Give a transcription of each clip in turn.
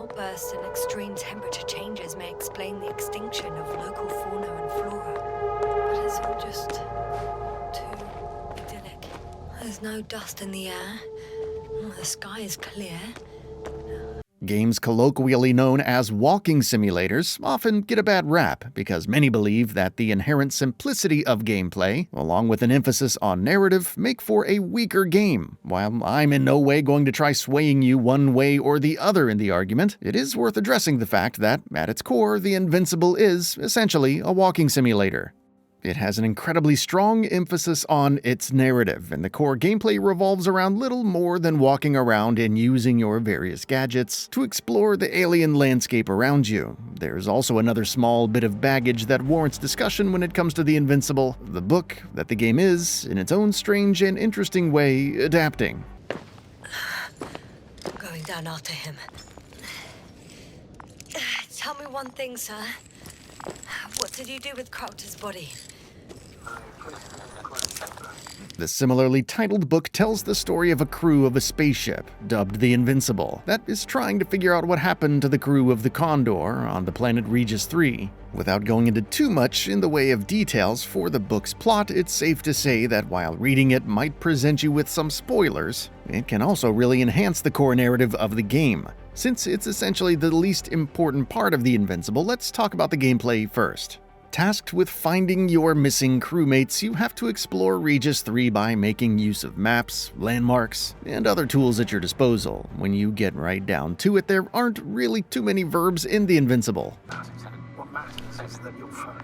outbursts and extreme temperature changes may explain the extinction of local fauna and flora. But it's all just too idyllic. There's no dust in the air. The sky is clear. Games colloquially known as walking simulators often get a bad rap because many believe that the inherent simplicity of gameplay, along with an emphasis on narrative, make for a weaker game. While I'm in no way going to try swaying you one way or the other in the argument, it is worth addressing the fact that, at its core, the Invincible is essentially a walking simulator. It has an incredibly strong emphasis on its narrative, and the core gameplay revolves around little more than walking around and using your various gadgets to explore the alien landscape around you. There's also another small bit of baggage that warrants discussion when it comes to the Invincible, the book that the game is, in its own strange and interesting way, adapting. Going down after him. Tell me one thing, sir. What did you do with Croctor's body? The similarly titled book tells the story of a crew of a spaceship, dubbed the Invincible, that is trying to figure out what happened to the crew of the Condor on the planet Regis 3. Without going into too much in the way of details for the book's plot, it's safe to say that while reading it might present you with some spoilers, it can also really enhance the core narrative of the game. Since it's essentially the least important part of the Invincible, let's talk about the gameplay first. Tasked with finding your missing crewmates, you have to explore Regis 3 by making use of maps, landmarks, and other tools at your disposal. When you get right down to it, there aren't really too many verbs in the Invincible. What matters is that you'll find.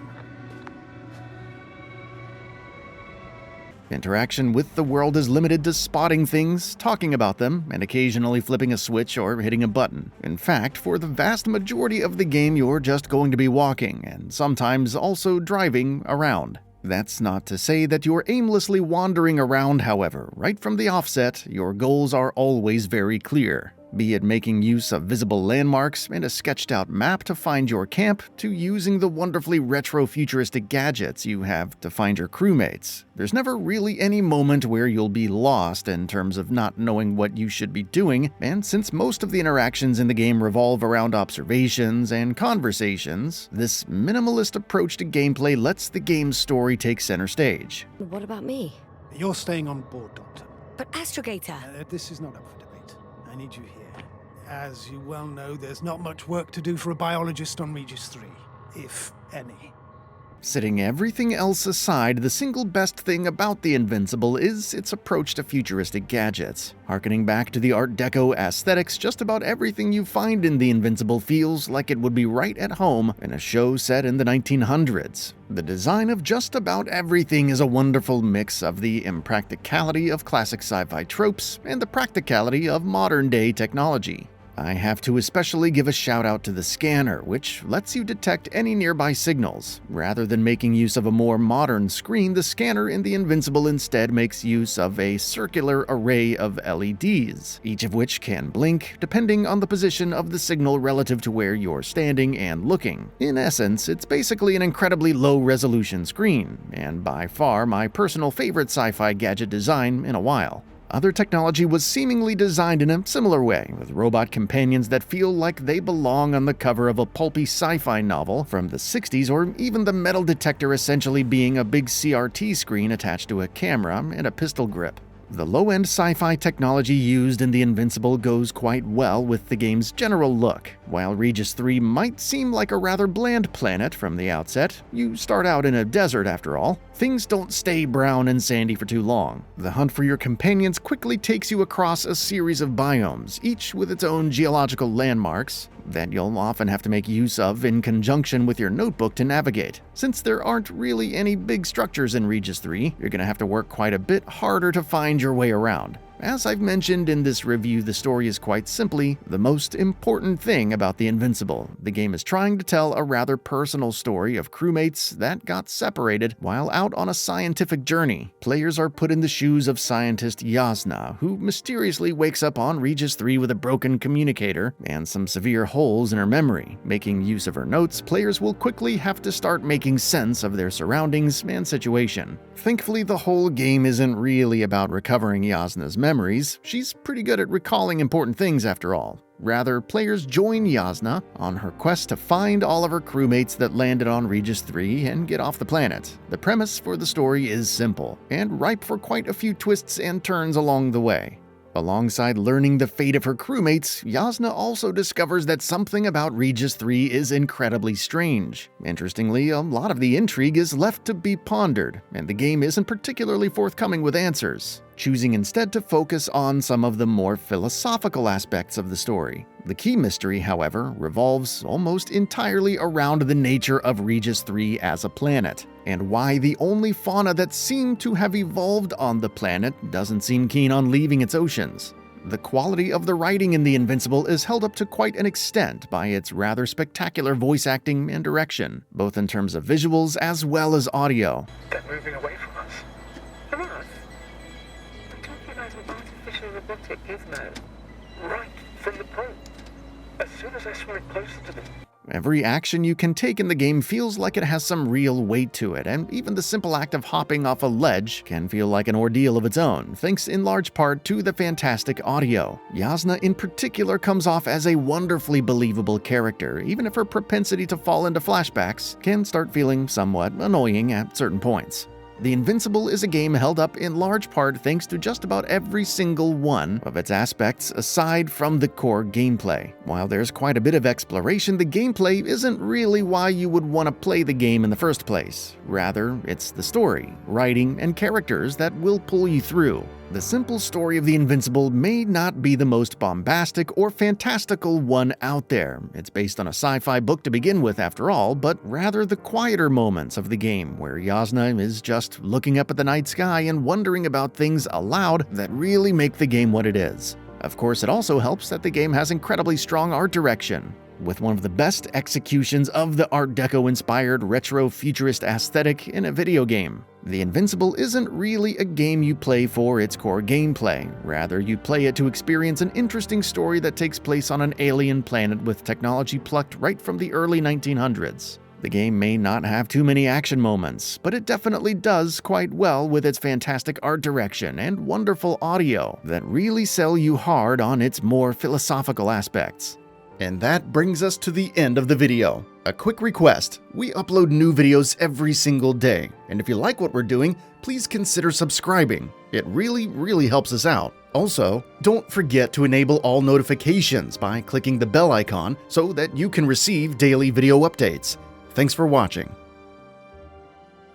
Interaction with the world is limited to spotting things, talking about them, and occasionally flipping a switch or hitting a button. In fact, for the vast majority of the game, you're just going to be walking, and sometimes also driving around. That's not to say that you're aimlessly wandering around, however. Right from the offset, your goals are always very clear. Be it making use of visible landmarks and a sketched-out map to find your camp, to using the wonderfully retro-futuristic gadgets you have to find your crewmates. There's never really any moment where you'll be lost in terms of not knowing what you should be doing, and since most of the interactions in the game revolve around observations and conversations, this minimalist approach to gameplay lets the game's story take center stage. What about me? You're staying on board, Doctor. But Astrogator... This is not up for debate. I need you here. As you well know, there's not much work to do for a biologist on Regis 3, if any. Setting everything else aside, the single best thing about the Invincible is its approach to futuristic gadgets. Harkening back to the Art Deco aesthetics, just about everything you find in the Invincible feels like it would be right at home in a show set in the 1900s. The design of just about everything is a wonderful mix of the impracticality of classic sci-fi tropes and the practicality of modern-day technology. I have to especially give a shout out to the scanner, which lets you detect any nearby signals. Rather than making use of a more modern screen, the scanner in the Invincible instead makes use of a circular array of LEDs, each of which can blink depending on the position of the signal relative to where you're standing and looking. In essence, it's basically an incredibly low-resolution screen, and by far my personal favorite sci-fi gadget design in a while. Other technology was seemingly designed in a similar way, with robot companions that feel like they belong on the cover of a pulpy sci-fi novel from the 60s, or even the metal detector essentially being a big CRT screen attached to a camera and a pistol grip. The low-end sci-fi technology used in the Invincible goes quite well with the game's general look. While Regis 3 might seem like a rather bland planet from the outset, you start out in a desert after all, things don't stay brown and sandy for too long. The hunt for your companions quickly takes you across a series of biomes, each with its own geological landmarks that you'll often have to make use of in conjunction with your notebook to navigate. Since there aren't really any big structures in Regis 3, you're going to have to work quite a bit harder to find your way around. As I've mentioned in this review, the story is quite simply the most important thing about the Invincible. The game is trying to tell a rather personal story of crewmates that got separated while out on a scientific journey. Players are put in the shoes of scientist Yasna, who mysteriously wakes up on Regis 3 with a broken communicator and some severe holes in her memory. Making use of her notes, players will quickly have to start making sense of their surroundings and situation. Thankfully, the whole game isn't really about recovering Yasna's memory. memories, she's pretty good at recalling important things after all. Rather, players join Yasna on her quest to find all of her crewmates that landed on Regis 3 and get off the planet. The premise for the story is simple, and ripe for quite a few twists and turns along the way. Alongside learning the fate of her crewmates, Yasna also discovers that something about Regis 3 is incredibly strange. Interestingly, a lot of the intrigue is left to be pondered, and the game isn't particularly forthcoming with answers, choosing instead to focus on some of the more philosophical aspects of the story. The key mystery, however, revolves almost entirely around the nature of Regis 3 as a planet, and why the only fauna that seemed to have evolved on the planet doesn't seem keen on leaving its oceans. The quality of the writing in The Invincible is held up to quite an extent by its rather spectacular voice acting and direction, both in terms of visuals as well as audio. They're moving away from us. From us? We're talking about an artificial robotic gizmo. Right from the probe. As soon as I swim closer to them. Every action you can take in the game feels like it has some real weight to it, and even the simple act of hopping off a ledge can feel like an ordeal of its own, thanks in large part to the fantastic audio. Yasna in particular comes off as a wonderfully believable character, even if her propensity to fall into flashbacks can start feeling somewhat annoying at certain points. The Invincible is a game held up in large part thanks to just about every single one of its aspects aside from the core gameplay. While there's quite a bit of exploration, the gameplay isn't really why you would want to play the game in the first place. Rather, it's the story, writing, and characters that will pull you through. The simple story of The Invincible may not be the most bombastic or fantastical one out there. It's based on a sci-fi book to begin with, after all, but rather the quieter moments of the game, where Yasna is just looking up at the night sky and wondering about things aloud that really make the game what it is. Of course, it also helps that the game has incredibly strong art direction, with one of the best executions of the Art Deco-inspired retro-futurist aesthetic in a video game. The Invincible isn't really a game you play for its core gameplay. Rather, you play it to experience an interesting story that takes place on an alien planet with technology plucked right from the early 1900s. The game may not have too many action moments, but it definitely does quite well with its fantastic art direction and wonderful audio that really sell you hard on its more philosophical aspects. And that brings us to the end of the video. A quick request: we upload new videos every single day, and if you like what we're doing, please consider subscribing. It really helps us out. Also, don't forget to enable all notifications by clicking the bell icon so that you can receive daily video updates. Thanks for watching.